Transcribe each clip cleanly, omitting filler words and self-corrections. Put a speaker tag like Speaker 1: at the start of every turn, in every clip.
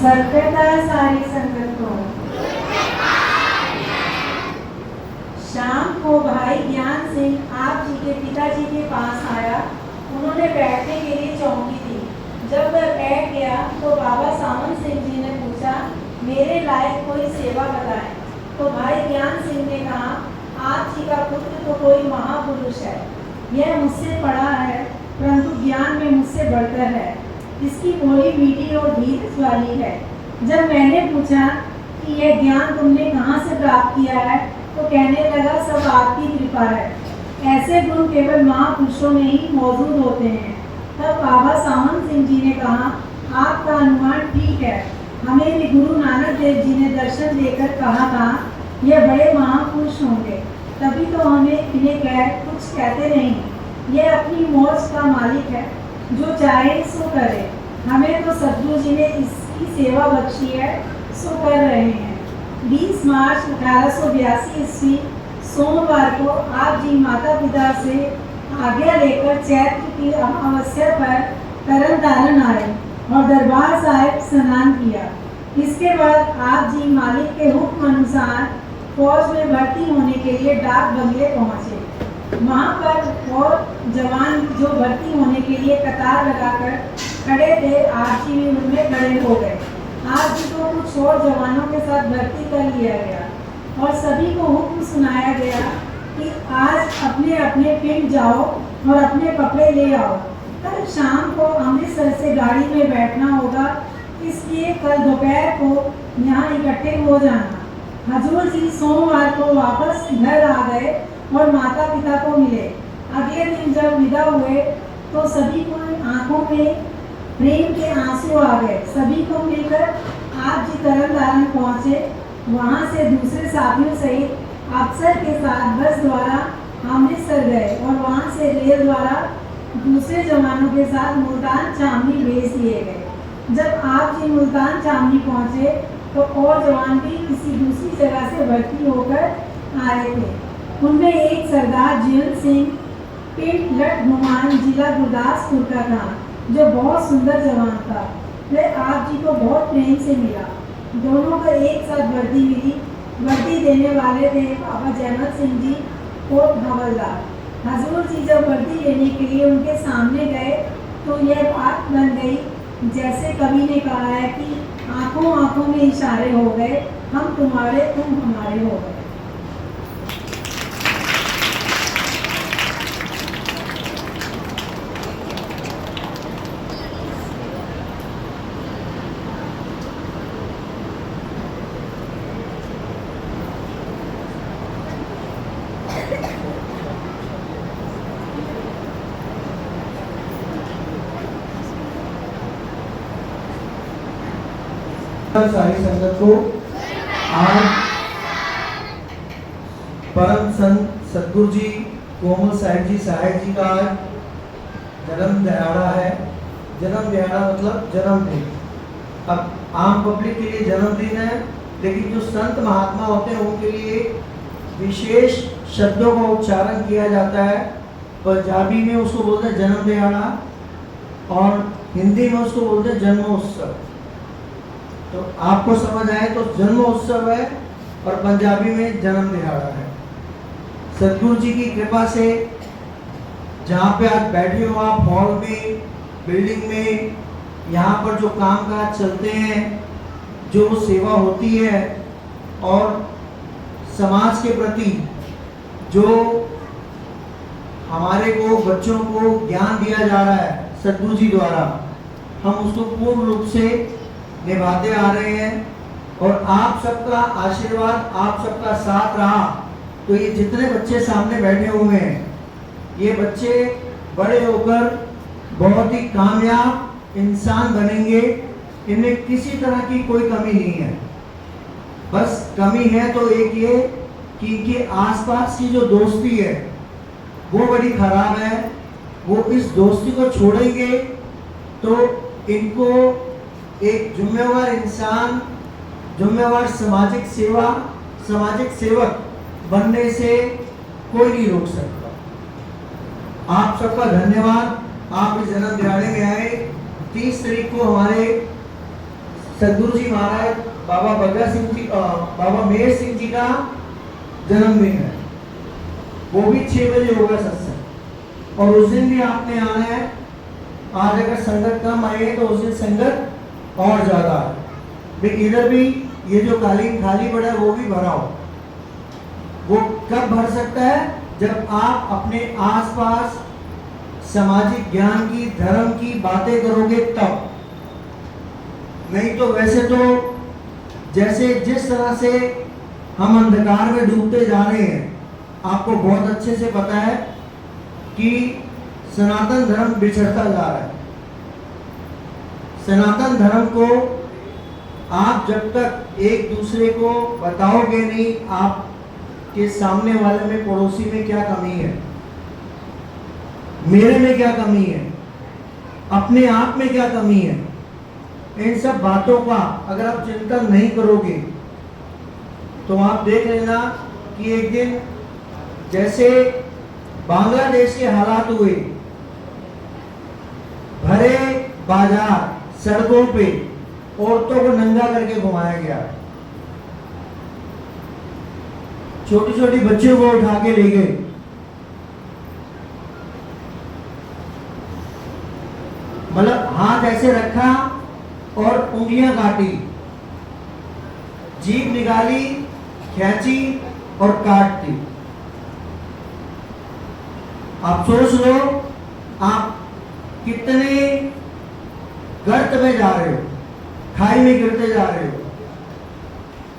Speaker 1: सभ्यता सारी संगत को। शाम को भाई ज्ञान सिंह आप जी के पिताजी के पास आया। उन्होंने बैठने के लिए चौकी दी। जब वह बैठ गया तो बाबा सामंत सिंह जी ने पूछा, मेरे लायक कोई सेवा बताएं। तो भाई ज्ञान सिंह ने कहा, आप जी का पुत्र तो कोई महापुरुष है। यह मुझसे पढ़ा है परंतु ज्ञान में मुझसे बढ़कर है। इसकी बोली मीठी और धीरज वाली है। जब मैंने पूछा कि यह ज्ञान तुमने कहाँ से प्राप्त किया है तो कहने लगा, सब आपकी कृपा है। ऐसे गुण केवल महापुरुषों में ही मौजूद होते हैं। तब बाबा सामंत सिंह जी ने कहा, आपका अनुमान ठीक है। हमें भी गुरु नानक देव जी ने दर्शन देकर कहा था, यह बड़े महापुरुष होंगे, तभी तो हमें इन्हें कुछ कहते नहीं। यह अपनी मौज का मालिक है, जो चाहे सो करे। हमें तो सद्गुरु जी ने इसकी सेवा बख्शी है, सो कर रहे हैं। 20 मार्च 1882 ईस्वी सोमवार को आप जी माता पिता से आज्ञा लेकर चैत्र की अमावस्या पर तरन तारण आए और दरबार साहिब स्नान किया। इसके बाद आप जी मालिक के हुक्म अनुसार फौज में भर्ती होने के लिए डाक बंगले पहुँचे। वहाँ पर और जवान जो भर्ती होने के लिए कतार लगाकर खड़े थे, आप जी भी उनमें खड़े हो गए। आप जी को कुछ और जवानों के साथ भर्ती कर लिया गया और सभी को हुक्म सुनाया गया कि आज अपने अपने पिंड जाओ और अपने कपड़े ले आओ। कल शाम को अमृतसर से गाड़ी में बैठना होगा, इसलिए कल दोपहर को यहाँ इकट्ठे हो जाना। हजूर जी सोमवार को वापस घर आ गए और माता पिता को मिले। अगले दिन जब विदा हुए तो सभी को आंखों में प्रेम के आंसू आ गए। सभी को मिलकर आप जी तरन तारण पहुँचे। वहाँ से दूसरे साथियों सहित अफसर के साथ बस द्वारा अमृतसर गए और वहाँ से रेल द्वारा दूसरे जवानों के साथ मुल्तान चामनी भेज दिए गए। जब आप जी मुल्तान चामनी पहुँचे तो और जवान भी किसी दूसरी जगह से भर्ती होकर आए थे। उनमें एक सरदार जीवन सिंह पिंड लट घुमान जिला गुरदासपुर का था, जो बहुत सुंदर जवान था। वह आप जी को बहुत प्रेम से मिला। दोनों को एक साथ वर्दी मिली। वर्दी देने वाले थे बाबा जयमत सिंह जी और हवलदार। हजूर जी जब वर्दी लेने के लिए उनके सामने गए तो यह बात बन गई, जैसे कवि ने कहा है कि आंखों आंखों में इशारे हो गए, हम तुम्हारे तुम हमारे हो गए।
Speaker 2: सारी संगत को आज परम संत सद्गुरु जी कोमल साहिब जी साहेब जी का जन्म दिहाड़ा है। जन्म दिहाड़ा मतलब जन्मदिन। अब आम पब्लिक के लिए जन्मदिन है, लेकिन जो संत महात्मा होते हैं उनके लिए विशेष शब्दों का उच्चारण किया जाता है। पंजाबी में उसको बोलते हैं जन्म दिहाड़ा और हिंदी में उसको बोलते हैं जन्मोत्सव। तो आपको समझ आए तो जन्मोत्सव है और पंजाबी में जन्म दिहाड़ा है। सद्गुरु जी की कृपा से जहाँ पे आज बैठे हो आप हॉल में, बिल्डिंग में, यहाँ पर जो कामकाज चलते हैं, जो सेवा होती है और समाज के प्रति जो हमारे को बच्चों को ज्ञान दिया जा रहा है सद्गुरु जी द्वारा, हम उसको पूर्ण रूप से निभाते आ रहे हैं। और आप सबका आशीर्वाद, आप सबका साथ रहा तो ये जितने बच्चे सामने बैठे हुए हैं, ये बच्चे बड़े होकर बहुत ही कामयाब इंसान बनेंगे। इनमें किसी तरह की कोई कमी नहीं है। बस कमी है तो एक ये कि इनके आसपास की जो दोस्ती है वो बड़ी खराब है। वो इस दोस्ती को छोड़ेंगे तो इनको एक जिम्मेवार इंसान, जिम्मेवार सामाजिक सेवक बनने से कोई नहीं रोक सकता। आप सबका धन्यवाद। आप इस जन्म दिहाड़े में आए। 30 तारीख को हमारे सदगुरु जी महाराज बाबा बग्गा सिंह जी बाबा मेहर सिंह जी का जन्मदिन है, वो भी 6 बजे होगा सत्संग। और उस दिन भी आपने आना है। आज अगर संगत कम आई है तो उस दिन संगत और ज्यादा है। भाई इधर भी ये जो कालीन खाली पड़ा है वो भी भरा हो। वो कब भर सकता है? जब आप अपने आसपास सामाजिक ज्ञान की, धर्म की बातें करोगे तब। नहीं तो वैसे तो जैसे जिस तरह से हम अंधकार में डूबते जा रहे हैं, आपको बहुत अच्छे से पता है कि सनातन धर्म बिछड़ता जा रहा है। सनातन धर्म को आप जब तक एक दूसरे को बताओगे नहीं, आपके सामने वाले में, पड़ोसी में क्या कमी है, मेरे में क्या कमी है, अपने आप में क्या कमी है, इन सब बातों का अगर आप चिंतन नहीं करोगे तो आप देख लेना कि एक दिन जैसे बांग्लादेश के हालात हुए, भरे बाजार, सड़कों पे औरतों को नंगा करके घुमाया गया, छोटी छोटी बच्चियों को उठा के ले गए, मतलब हाथ ऐसे रखा और उंगलियां काटी, जीभ निकाली, खींची और काट दी। आप सोच लो आप कितने गर्त में जा रहे हो, खाई में गिरते जा रहे हो।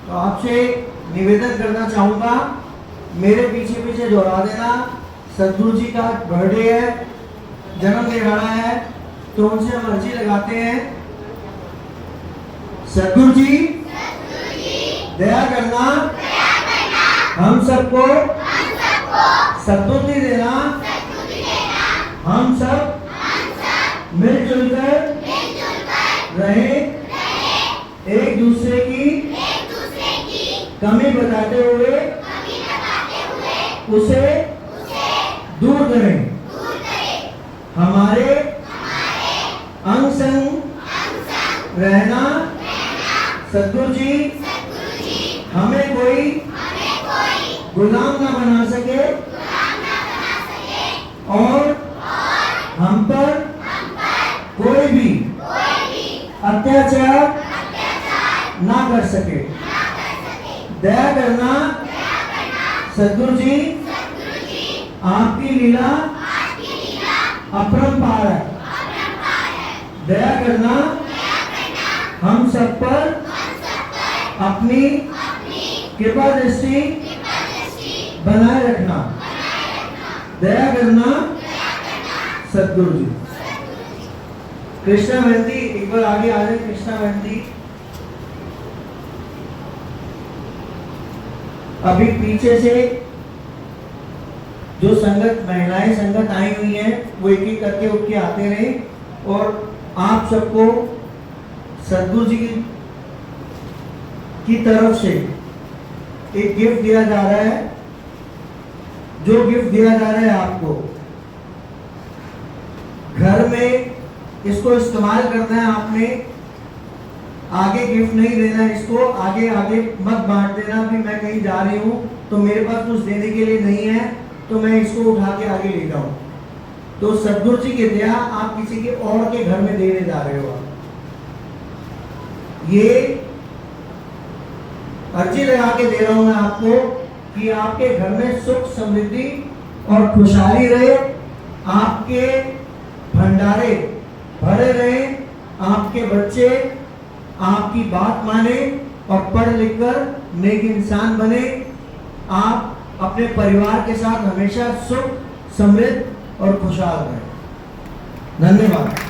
Speaker 2: तो आपसे निवेदन करना चाहूंगा, मेरे पीछे पीछे दोहरा देना। सदगुरु जी का बर्थडे है, जन्म दिहाड़ा है, तो उनसे हम अर्जी लगाते हैं, सदगुरु जी दया करना, हम सबको सद्बुद्धि देना, हम सब मिलजुल कर रहे, एक दूसरे की कमी बताते हुए उसे दूर करें। हमारे अंग संग रहना सदगुरु जी हमें कोई गुलाम ना बना सके और हम पर कोई भी अत्याचार ना कर सके। दया करना सदगुरु जी, आपकी लीला अपरंपार है। दया करना हम सब पर अपनी कृपा दृष्टि बनाए रखना। दया करना सदगुरु जी। कृष्णा मेहंदी एक बार आगे आ जाए। कृष्णा मेहंदी अभी पीछे से जो संगत महिलाएं संगत आई हुई हैं वो एक एक करके उठ के आते रहे और आप सबको सदगुरु जी की तरफ से एक गिफ्ट दिया जा रहा है। जो गिफ्ट दिया जा रहा है आपको घर में इसको इस्तेमाल करना है। आपने आगे गिफ्ट नहीं देना है, इसको आगे आगे मत बांट देना। भी मैं कहीं जा रही हूँ तो मेरे पास कुछ देने के लिए नहीं है तो मैं इसको उठा के आगे ले जाऊं। तो सदगुरु जी की दया आप किसी के और के घर में देने जा रहे हो। ये अर्जी लगा के दे रहा हूं मैं आपको कि आपके घर में सुख समृद्धि और खुशहाली रहे, आपके भंडारे भरे रहे, आपके बच्चे आपकी बात माने और पढ़ लिख कर नेक इंसान बने। आप अपने परिवार के साथ हमेशा सुख समृद्ध और खुशहाल रहें। धन्यवाद।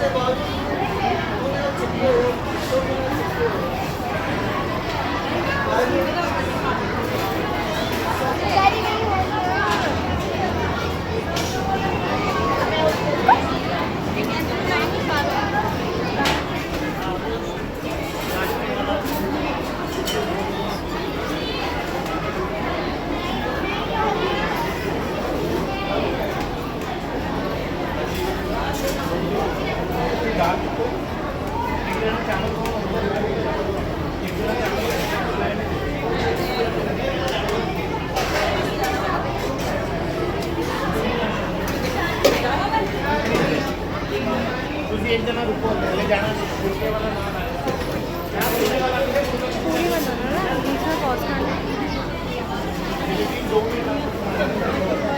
Speaker 2: से बाद 2 मिनट छुट्टी हो 2 मिनट छुट्टी हो
Speaker 3: एक जना रुको पहले जाना रुके वाला नाम आया
Speaker 4: पूरी बनाना ना बीच में पॉज करना
Speaker 3: लेकिन 2 मिनट